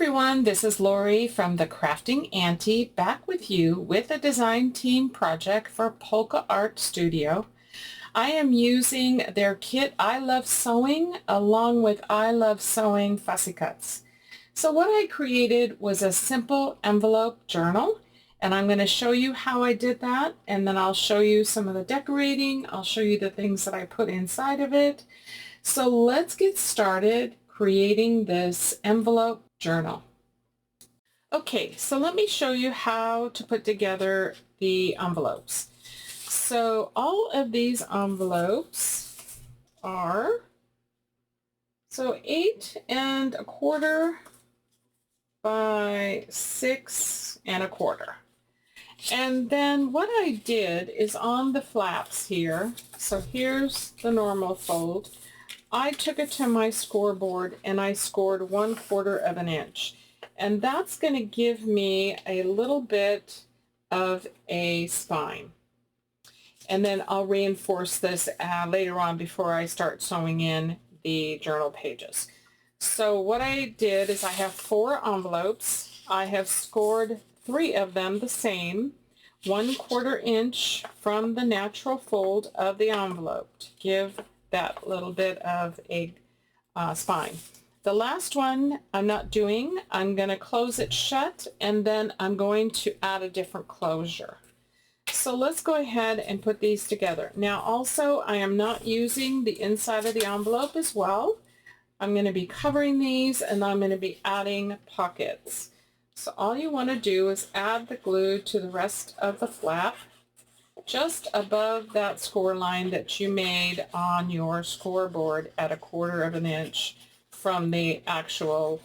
everyone, this is Lori from the Crafting Auntie back with you with a design team project for Polka Art Studio. I am using their kit I Love Sewing along with I Love Sewing fussy cuts. So what I created was a simple envelope journal, and I'm going to show you how I did that, and then I'll show you some of the decorating. I'll show you the things that I put inside of it. So let's get started creating this envelope journal. Okay, so let me show you how to put together the envelopes. So all of these envelopes are 8¼ by 6¼ and then what I did is on the flaps here, so here's the normal fold, I took it to my scoreboard and I scored 1/4 inch, and that's going to give me a little bit of a spine. And then I'll reinforce this later on before I start sewing in the journal pages. So what I did is I have 4 envelopes. I have scored 3 of them the same, 1/4 inch from the natural fold of the envelope to give that little bit of a spine. The last one I'm not doing. I'm going to close it shut, and then I'm going to add a different closure. So let's go ahead and put these together. Now also, I am not using the inside of the envelope as well. I'm going to be covering these, and I'm going to be adding pockets. So all you want to do is add the glue to the rest of the flap, just above that score line that you made on your scoreboard at 1/4 inch from the actual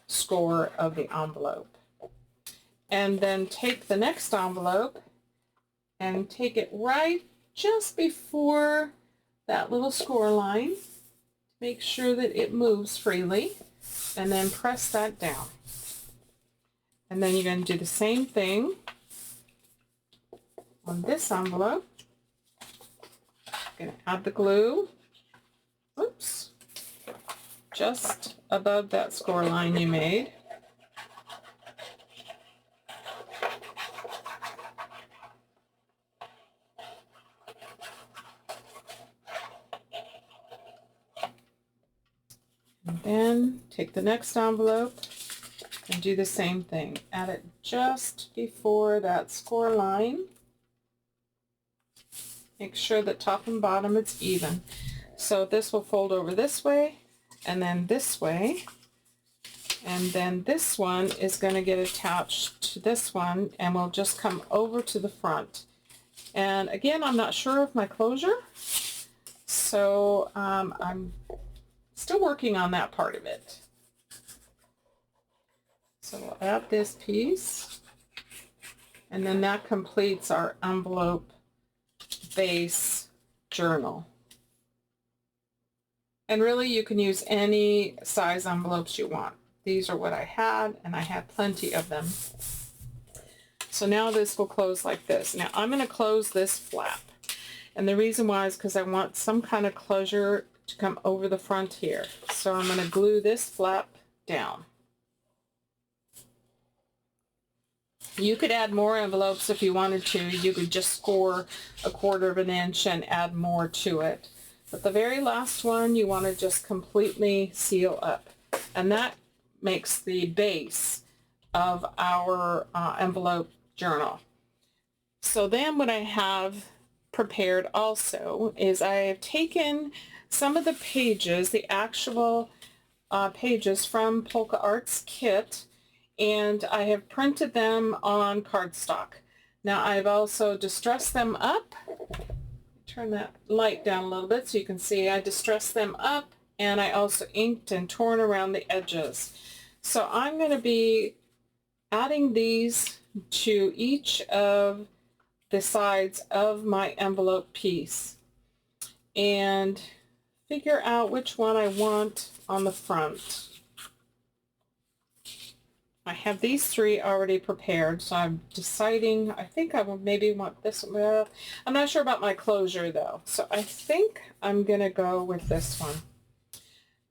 score of the envelope. And then take the next envelope and take it right just before that little score line. Make sure that it moves freely, and then press that down. And then you're going to do the same thing on this envelope. I'm going to add the glue, oops, just above that score line you made. And then take the next envelope and do the same thing. Add it just before that score line. Make sure that top and bottom it's even. So this will fold over this way, and then this way, and then this one is going to get attached to this one, and will just come over to the front. And again, I'm not sure of my closure, so I'm still working on that part of it. So we'll add this piece, and then that completes our envelope base journal. And really you can use any size envelopes you want. These are what I had, and I had plenty of them. So now this will close like this. Now I'm going to close this flap, and the reason why is because I want some kind of closure to come over the front here. So I'm going to glue this flap down. You could add more envelopes if you wanted to. You could just score 1/4 inch and add more to it. But the very last one you want to just completely seal up. And that makes the base of our envelope journal. So then what I have prepared also is I have taken some of the pages, the actual pages from Polka Art's kit, and I have printed them on cardstock. Now I've also distressed them up. Turn that light down a little bit so you can see I distressed them up, and I also inked and torn around the edges. So I'm going to be adding these to each of the sides of my envelope piece and figure out which one I want on the front. I have these 3 already prepared, so I'm deciding, I think I will maybe want this one. Well, I'm not sure about my closure though, so I think I'm going to go with this one.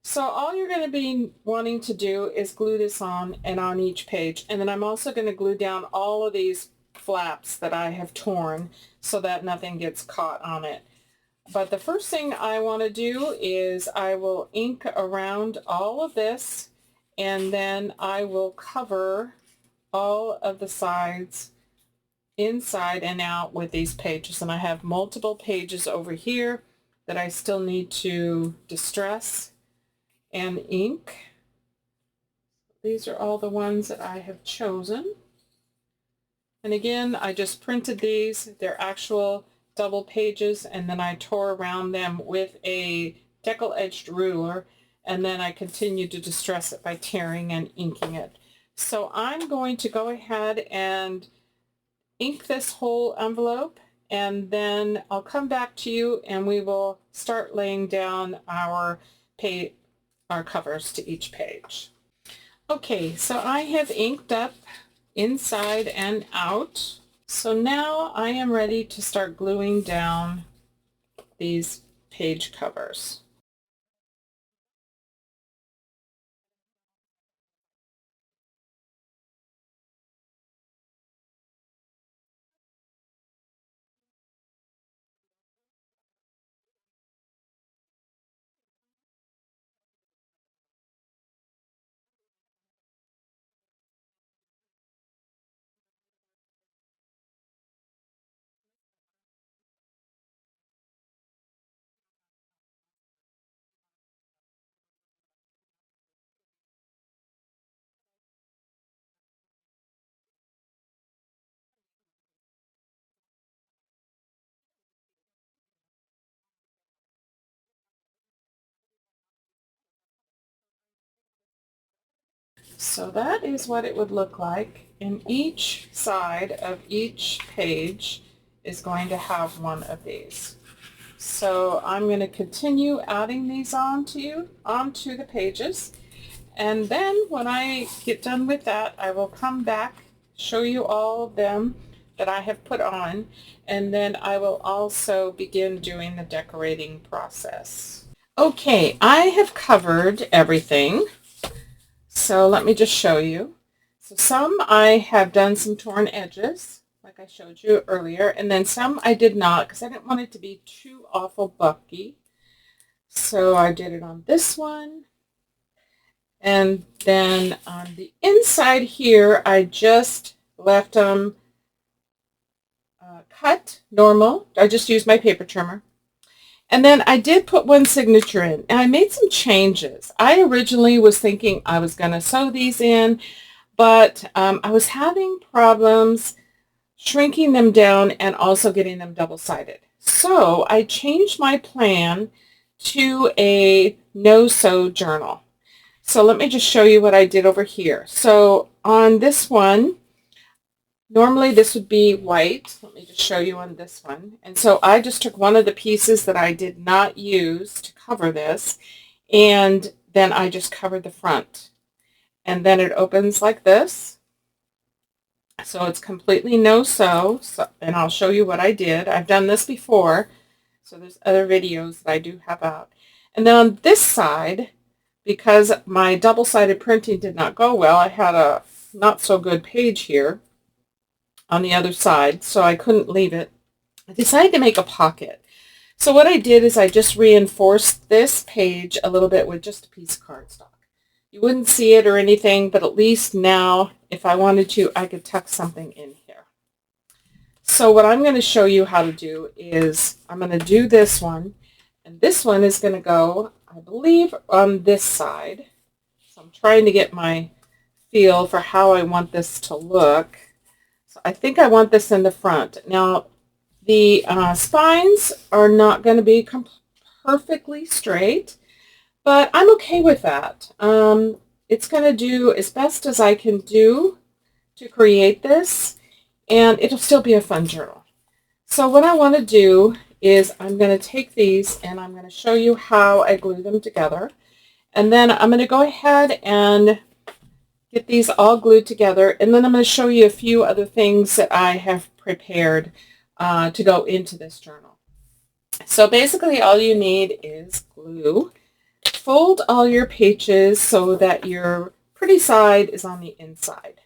So all you're going to be wanting to do is glue this on and on each page. And then I'm also going to glue down all of these flaps that I have torn so that nothing gets caught on it. But the first thing I want to do is I will ink around all of this, and then I will cover all of the sides inside and out with these pages. And I have multiple pages over here that I still need to distress and ink. These are all the ones that I have chosen. And again, I just printed these. They're actual double pages, and then I tore around them with a deckle-edged ruler, and then I continued to distress it by tearing and inking it. So I'm going to go ahead and ink this whole envelope, and then I'll come back to you and we will start laying down our covers to each page. Okay, so I have inked up inside and out. So now I am ready to start gluing down these page covers. So that is what it would look like, and each side of each page is going to have one of these. So I'm going to continue adding these onto the pages, and then when I get done with that, I will come back, show you all of them that I have put on, and then I will also begin doing the decorating process. Okay, I have covered everything. So let me just show you. So some I have done some torn edges, like I showed you earlier, and then some I did not because I didn't want it to be too awful bulky. So I did it on this one. And then on the inside here, I just left them cut normal. I just used my paper trimmer. And then I did put one signature in, and I made some changes. I originally was thinking I was going to sew these in, but I was having problems shrinking them down and also getting them double-sided. So I changed my plan to a no-sew journal. So let me just show you what I did over here. So on this one, normally this would be white. Let me just show you on this one. And so I just took one of the pieces that I did not use to cover this, and then I just covered the front. And then it opens like this. So it's completely no-sew, and I'll show you what I did. I've done this before, so there's other videos that I do have out. And then on this side, because my double-sided printing did not go well, I had a not so good page here on the other side, so I couldn't leave it. I decided to make a pocket. So what I did is I just reinforced this page a little bit with just a piece of cardstock. You wouldn't see it or anything, but at least now, if I wanted to, I could tuck something in here. So what I'm going to show you how to do is I'm going to do this one, and this one is going to go, I believe, on this side. So I'm trying to get my feel for how I want this to look. So I think I want this in the front. Now, the spines are not going to be perfectly straight, but I'm okay with that. It's going to do as best as I can do to create this, and it'll still be a fun journal. So what I want to do is I'm going to take these and I'm going to show you how I glue them together. And then I'm going to go ahead and get these all glued together, and then I'm going to show you a few other things that I have prepared to go into this journal. So basically all you need is glue fold all your pages so that your pretty side is on the inside.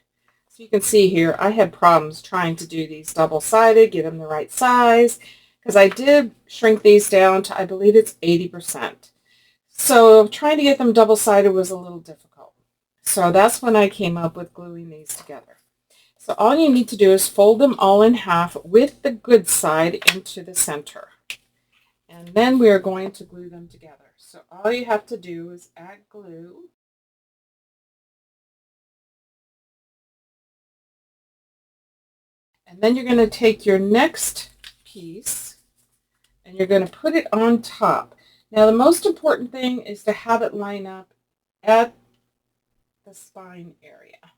So you can see here, I had problems trying to do these double-sided, get them the right size, because I did shrink these down to, I believe it's 80%. So trying to get them double-sided was a little difficult. So that's when I came up with gluing these together. So all you need to do is fold them all in half with the good side into the center. And then we are going to glue them together. So all you have to do is add glue. And then you're going to take your next piece and you're going to put it on top. Now the most important thing is to have it line up at the spine area.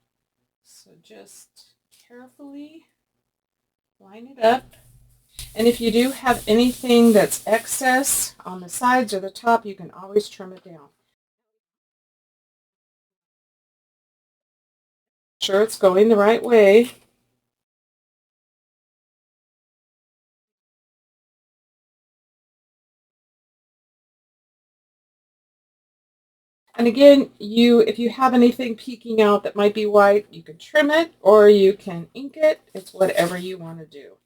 So just carefully line it up. And if you do have anything that's excess on the sides or the top, you can always trim it down. Sure it's going the right way. And again, if you have anything peeking out that might be white, you can trim it or you can ink it. It's whatever you want to do.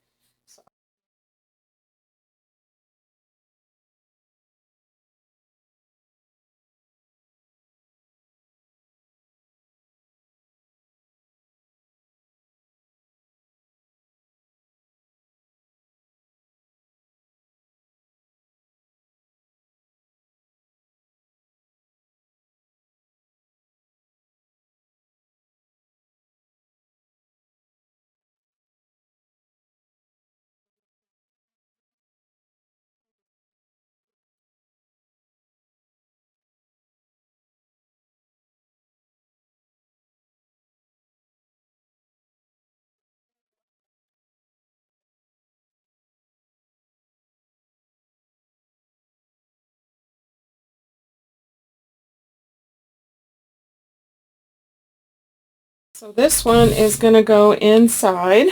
So this one is going to go inside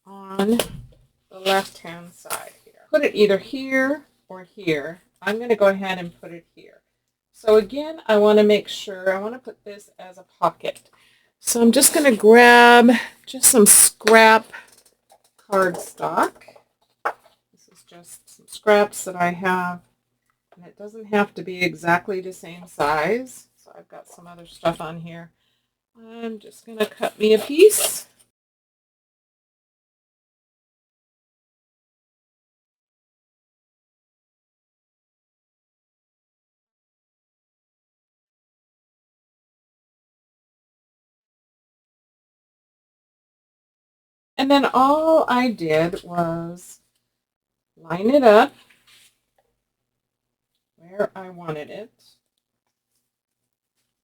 on the left-hand side here. Put it either here or here. I'm going to go ahead and put it here. So again, I want to make sure, I want to put this as a pocket. So I'm just going to grab just some scrap cardstock. This is just some scraps that I have, and it doesn't have to be exactly the same size. So I've got some other stuff on here. I'm just going to cut me a piece. And then all I did was line it up where I wanted it.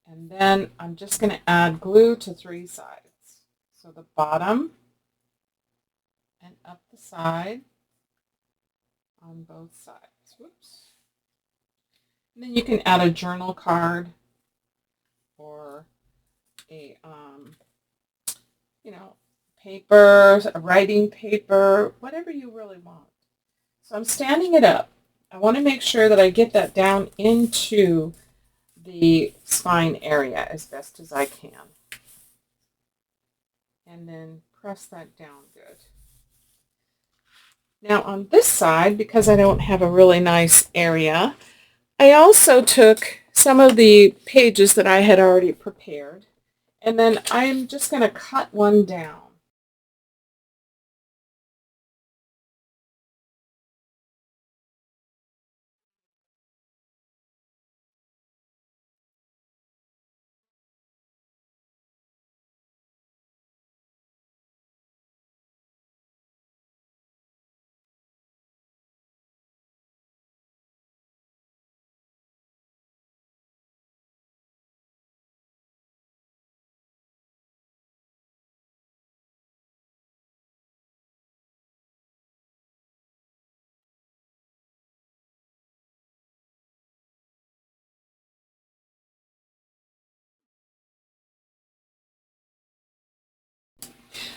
And then I'm just going to add glue to 3 sides. So the bottom and up the side on both sides. Whoops. And then you can add a journal card or a, paper, a writing paper, whatever you really want. So I'm standing it up. I want to make sure that I get that down into the spine area as best as I can. And then press that down good. Now on this side, because I don't have a really nice area, I also took some of the pages that I had already prepared, and then I'm just going to cut one down.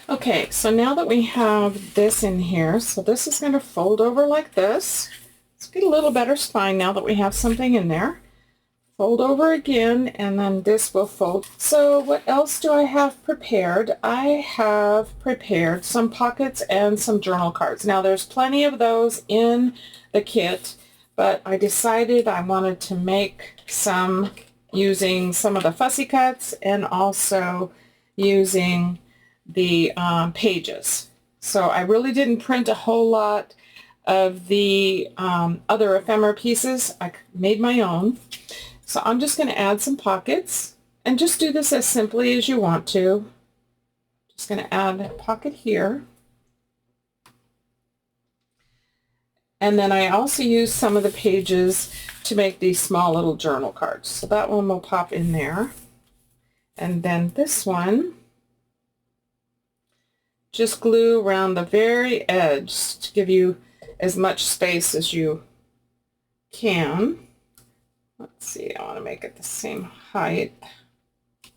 Okay, so now that we have this in here, so this is going to fold over like this. Let's get a little better spine now that we have something in there. Fold over again, and then this will fold. So what else do I have prepared? I have prepared some pockets and some journal cards. Now there's plenty of those in the kit, but I decided I wanted to make some using some of the fussy cuts and also using the pages. So I really didn't print a whole lot of the other ephemera pieces. I made my own. So I'm just going to add some pockets and just do this as simply as you want to. Just going to add a pocket here. And then I also use some of the pages to make these small little journal cards. So that one will pop in there. And then this one, just glue around the very edge to give you as much space as you can. Let's see, I want to make it the same height. Put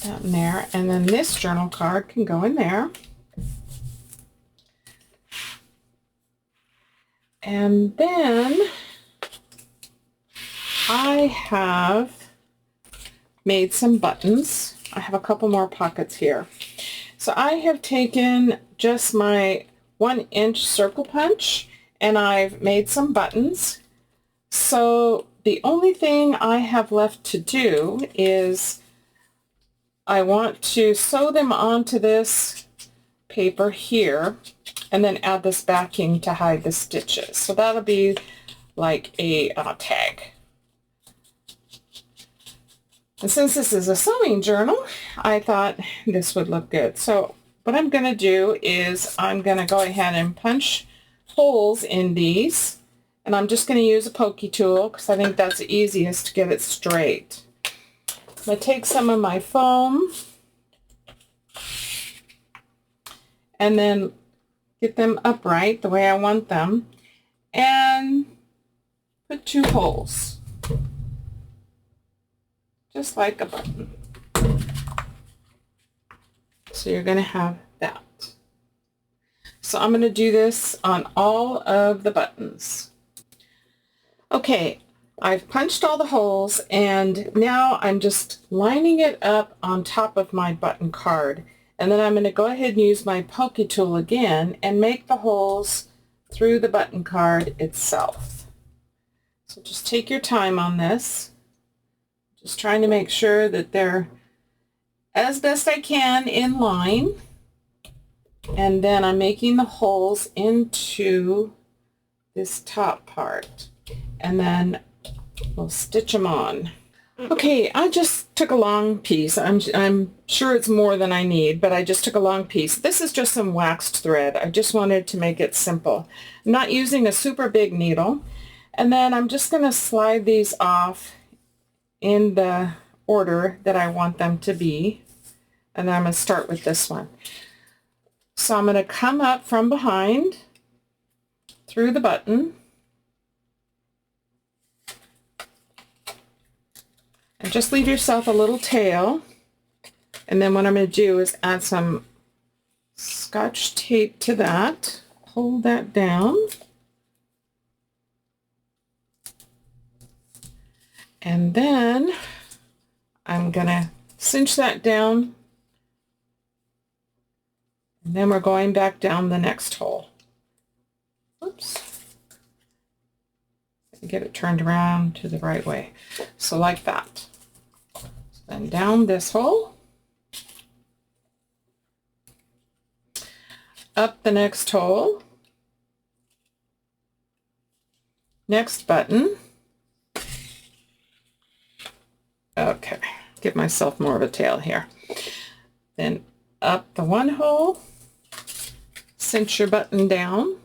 that in there. And then this journal card can go in there. And then I have made some buttons. I have a couple more pockets here. So I have taken just my 1-inch circle punch and I've made some buttons. So the only thing I have left to do is I want to sew them onto this paper here and then add this backing to hide the stitches. So that'll be like a tag. And since this is a sewing journal, I thought this would look good. So what I'm going to do is I'm going to go ahead and punch holes in these. And I'm just going to use a pokey tool because I think that's the easiest to get it straight. I'm going to take some of my foam and then get them upright the way I want them and put 2 holes, just like a button. So you're going to have that. So I'm going to do this on all of the buttons. Okay, I've punched all the holes and now I'm just lining it up on top of my button card. And then I'm going to go ahead and use my pokey tool again and make the holes through the button card itself. So just take your time on this. Just trying to make sure that they're as best I can in line. And then I'm making the holes into this top part. And then we'll stitch them on. Okay, I just took a long piece. I'm sure it's more than I need, but I just took a long piece. This is just some waxed thread. I just wanted to make it simple. I'm not using a super big needle. And then I'm just going to slide these off in the order that I want them to be. And then I'm going to start with this one. So I'm going to come up from behind through the button. And just leave yourself a little tail. And then what I'm going to do is add some Scotch tape to that. Hold that down. And then I'm going to cinch that down. And then we're going back down the next hole. Oops. Get it turned around to the right way. So like that. Then down this hole, up the next hole, next button. Okay, give myself more of a tail here. Then up the one hole, cinch your button down,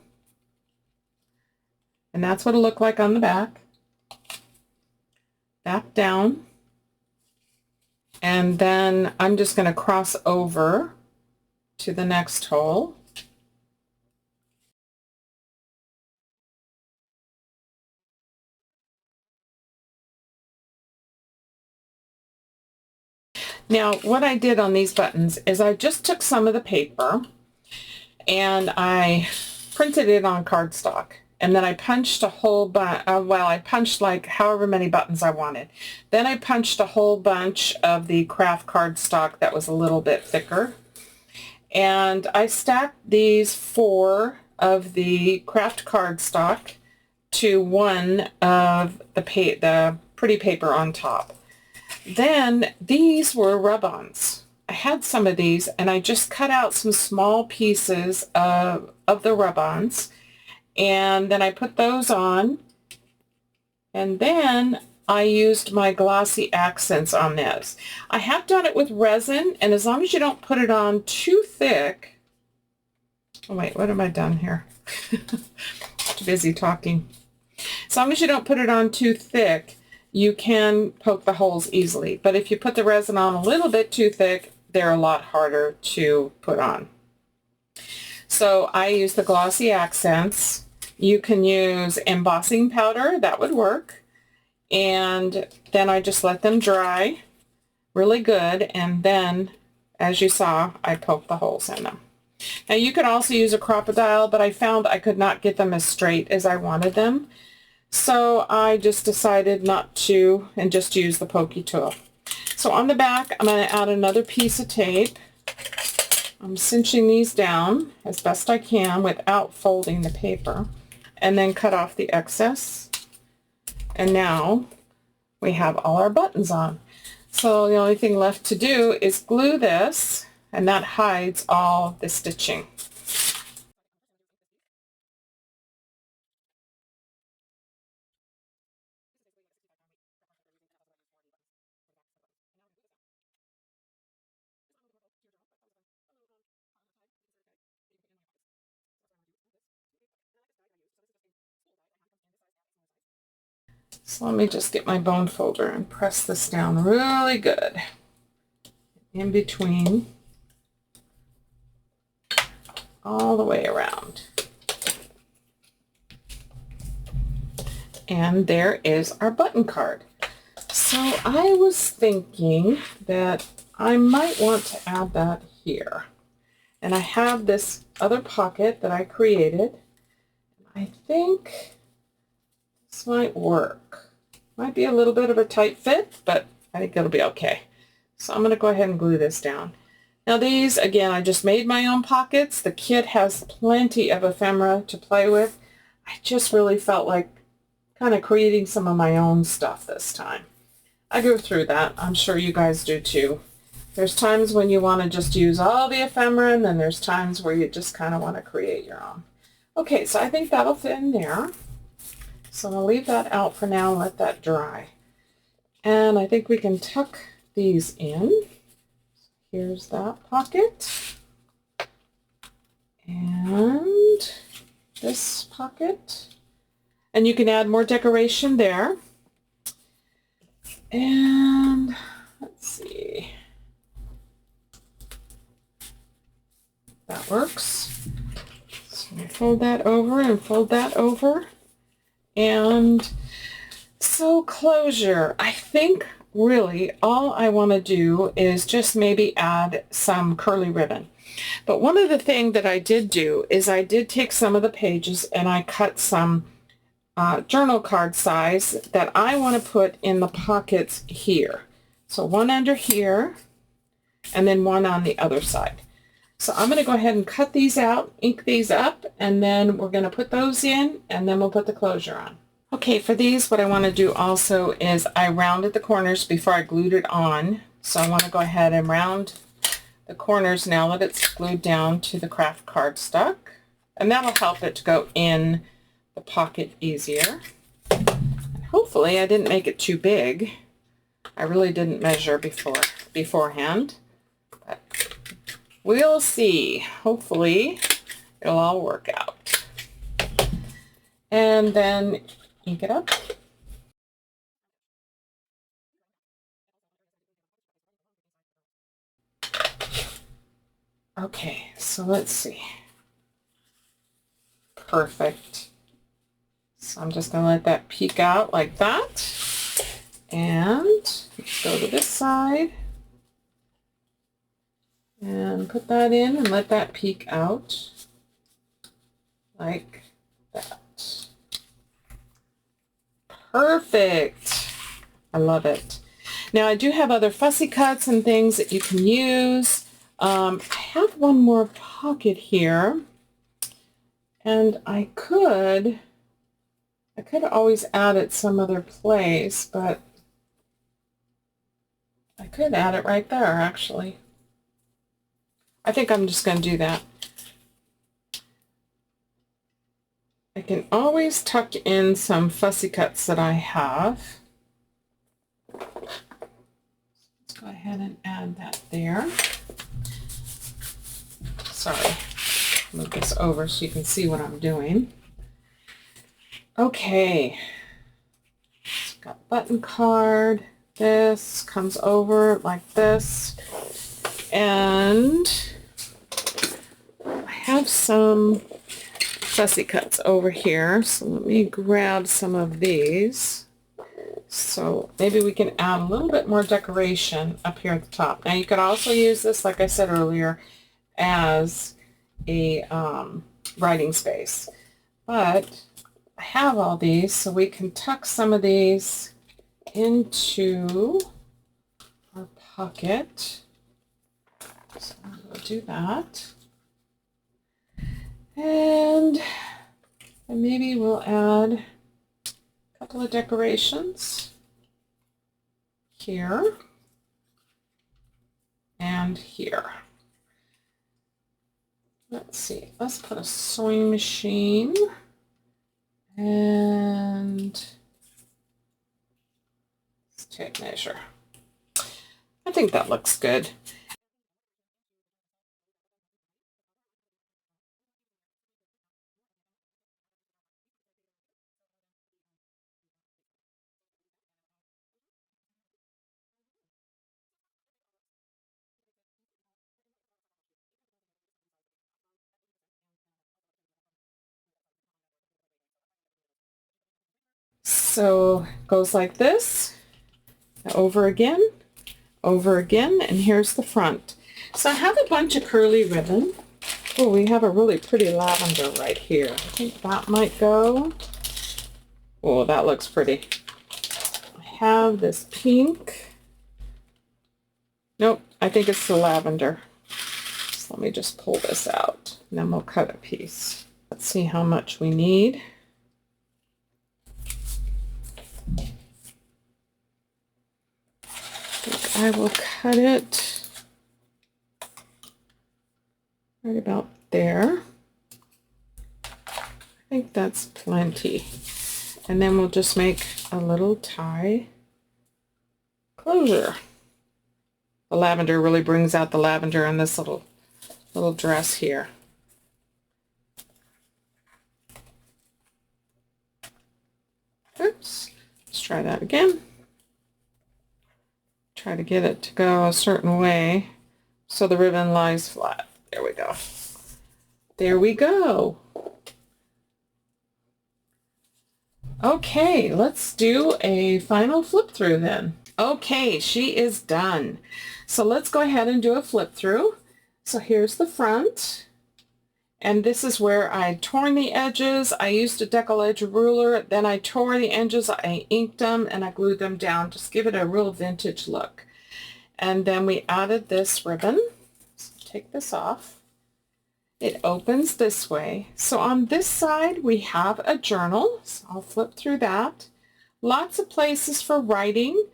and that's what it'll look like on the back. Back down. And then I'm just going to cross over to the next hole. Now, what I did on these buttons is I just took some of the paper and I printed it on cardstock. and then I punched a whole bunch, well, I punched like however many buttons I wanted. Then I punched a whole bunch of the craft cardstock that was a little bit thicker. And I stacked these 4 of the craft cardstock to one of the pretty paper on top. Then these were rub-ons. I had some of these, and I just cut out some small pieces of the rub-ons, and then I put those on, and then I used my glossy accents on this. I have done it with resin, and as long as you don't put it on too thick. Oh wait, what have I done here? Too busy talking. As long as you don't put it on too thick, you can poke the holes easily. But if you put the resin on a little bit too thick, they're a lot harder to put on. So I use the glossy accents. You can use embossing powder, that would work. And then I just let them dry really good, and then, as you saw, I poked the holes in them. Now you could also use a crocodile, but I found I could not get them as straight as I wanted them. So I just decided not to and just use the pokey tool. So on the back, I'm going to add another piece of tape. I'm cinching these down as best I can without folding the paper, and then cut off the excess. And now we have all our buttons on. So the only thing left to do is glue this, and that hides all the stitching. So let me just get my bone folder and press this down really good in between all the way around. And there is our button card. So I was thinking that I might want to add that here. And I have this other pocket that I created. I think this might work. Might be a little bit of a tight fit, but I think it'll be okay. So I'm going to go ahead and glue this down. Now these, again, I just made my own pockets. The kit has plenty of ephemera to play with. I just really felt like kind of creating some of my own stuff this time. I go through that. I'm sure you guys do too. There's times when you want to just use all the ephemera, and then there's times where you just kind of want to create your own. Okay, so I think that'll fit in there. So I'll leave that out for now and let that dry. And I think we can tuck these in. Here's that pocket. And this pocket. And you can add more decoration there. And let's see. That works. So fold that over and fold that over. And so closure, I think really all I want to do is just maybe add some curly ribbon. But one of the things that I did do is I did take some of the pages and I cut some journal card size that I want to put in the pockets here. So one under here and then one on the other side. So I'm going to go ahead and cut these out, ink these up, and then we're going to put those in, and then we'll put the closure on. Okay, for these, what I want to do also is I rounded the corners before I glued it on. So I want to go ahead and round the corners now that it's glued down to the craft cardstock. And that'll help it to go in the pocket easier. And hopefully I didn't make it too big. I really didn't measure beforehand. But we'll see. Hopefully it'll all work out. And then ink it up. Okay, so let's see. Perfect. So I'm just going to let that peek out like that. And go to this side. And put that in and let that peek out like that. Perfect. I love it. Now I do have other fussy cuts and things that you can use. I have one more pocket here, and I could always add it some other place, but I could add it right there actually. I think I'm just going to do that. I can always tuck in some fussy cuts that I have. Let's go ahead and add that there. Sorry, move this over so you can see what I'm doing. Okay, got button card. This comes over like this, and I have some fussy cuts over here, so let me grab some of these. So maybe we can add a little bit more decoration up here at the top. Now you could also use this, like I said earlier, as a writing space, but I have all these, so we can tuck some of these into our pocket. So we'll do that. And maybe we'll add a couple of decorations here and here. Let's see, let's put a sewing machine and let's tape measure. I think that looks good. So it goes like this, over again, and here's the front. So I have a bunch of curly ribbon. Oh, we have a really pretty lavender right here. I think that might go. Oh, that looks pretty. I have this pink. Nope, I think it's the lavender. So let me just pull this out, and then we'll cut a piece. Let's see how much we need. I will cut it right about there. I think that's plenty. And then we'll just make a little tie closure. The lavender really brings out the lavender in this little dress here. Oops, let's try that again. Try to get it to go a certain way so the ribbon lies flat. There we go. There we go. Okay, let's do a final flip through then. Okay, she is done. So let's go ahead and do a flip through. So here's the front. And this is where I torn the edges. I used a decal edge ruler. Then I tore the edges. I inked them and I glued them down. Just give it a real vintage look. And then we added this ribbon. So take this off. It opens this way. So on this side we have a journal. So I'll flip through that. Lots of places for writing.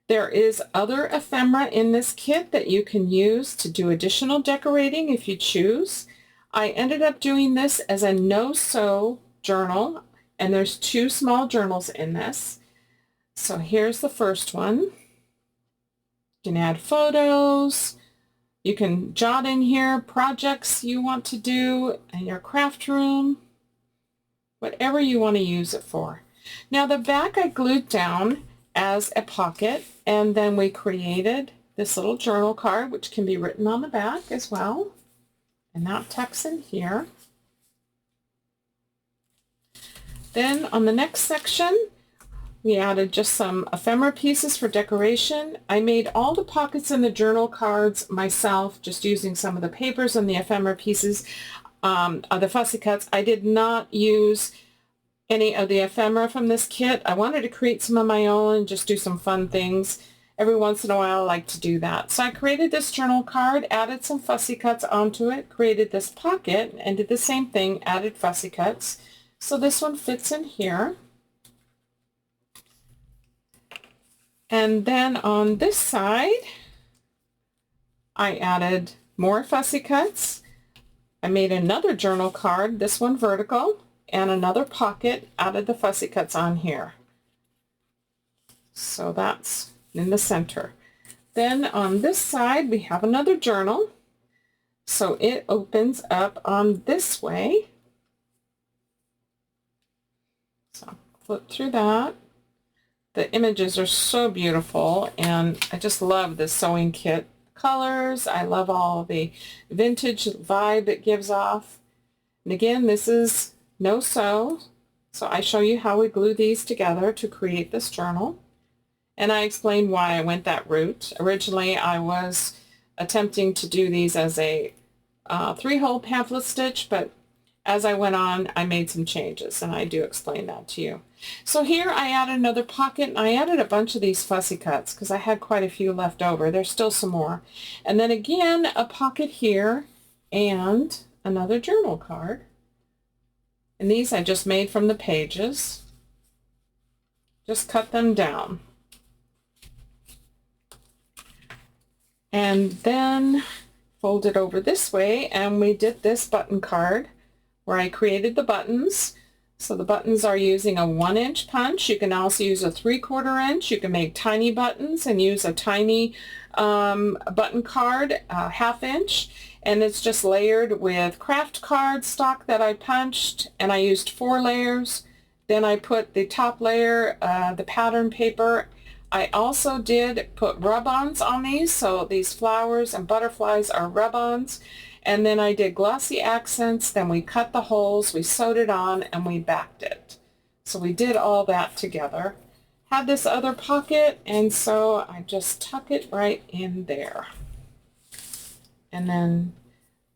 There is other ephemera in this kit that you can use to do additional decorating if you choose. I ended up doing this as a no-sew journal, and there's 2 small journals in this. So here's the first one. You can add photos. You can jot in here projects you want to do in your craft room, whatever you want to use it for. Now the back I glued down as a pocket, and then we created this little journal card which can be written on the back as well. And that tucks in here. Then on the next section, we added just some ephemera pieces for decoration. I made all the pockets in the journal cards myself, just using some of the papers and the ephemera pieces, the fussy cuts. I did not use any of the ephemera from this kit. I wanted to create some of my own and just do some fun things. Every once in a while I like to do that. So I created this journal card, added some fussy cuts onto it, created this pocket, and did the same thing, added fussy cuts. So this one fits in here. And then on this side, I added more fussy cuts. I made another journal card, this one vertical, and another pocket, added the fussy cuts on here. So that's in the center. Then on this side, we have another journal. So it opens up on this way. So flip through that. The images are so beautiful, and I just love this sewing kit colors. I love all the vintage vibe it gives off. And again, this is no sew, so I show you how we glue these together to create this journal. And I explain why I went that route. Originally, I was attempting to do these as a 3-hole pamphlet stitch, but as I went on, I made some changes, and I do explain that to you. So here I added another pocket, and I added a bunch of these fussy cuts because I had quite a few left over. There's still some more. And then again, a pocket here and another journal card. And these I just made from the pages. Just cut them down. And then fold it over this way, and we did this button card where I created the buttons. So the buttons are using a 1-inch punch. You can also use a 3/4 inch. You can make tiny buttons and use a tiny button card, 1/2 inch. And it's just layered with craft card stock that I punched, and I used 4 layers. Then I put the top layer, the pattern paper. I also did put rub-ons on these, so these flowers and butterflies are rub-ons. And then I did glossy accents, then we cut the holes, we sewed it on, and we backed it. So we did all that together. Had this other pocket, and so I just tuck it right in there. And then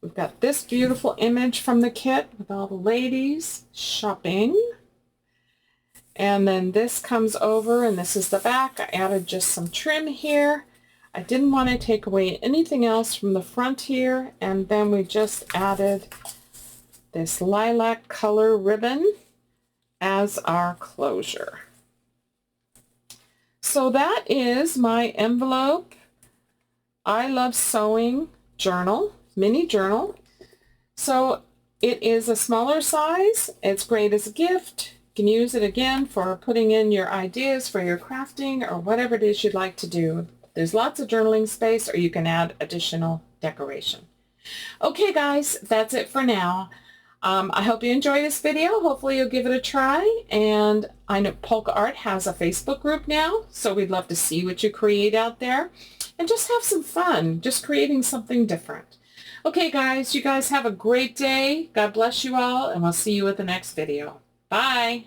we've got this beautiful image from the kit with all the ladies shopping. And then this comes over, and this is the back. I added just some trim here. I didn't want to take away anything else from the front here, and then we just added this lilac color ribbon as our closure. So that is my envelope I Love Sewing journal, mini journal. So it is a smaller size. It's great as a gift. You can use it again for putting in your ideas for your crafting or whatever it is you'd like to do. There's lots of journaling space, or you can add additional decoration. Okay guys, that's it for now. I hope you enjoy this video. Hopefully you'll give it a try. And I know Polka Art has a Facebook group now, so we'd love to see what you create out there. And just have some fun, just creating something different. Okay guys, you guys have a great day. God bless you all, and we'll see you at the next video. Bye.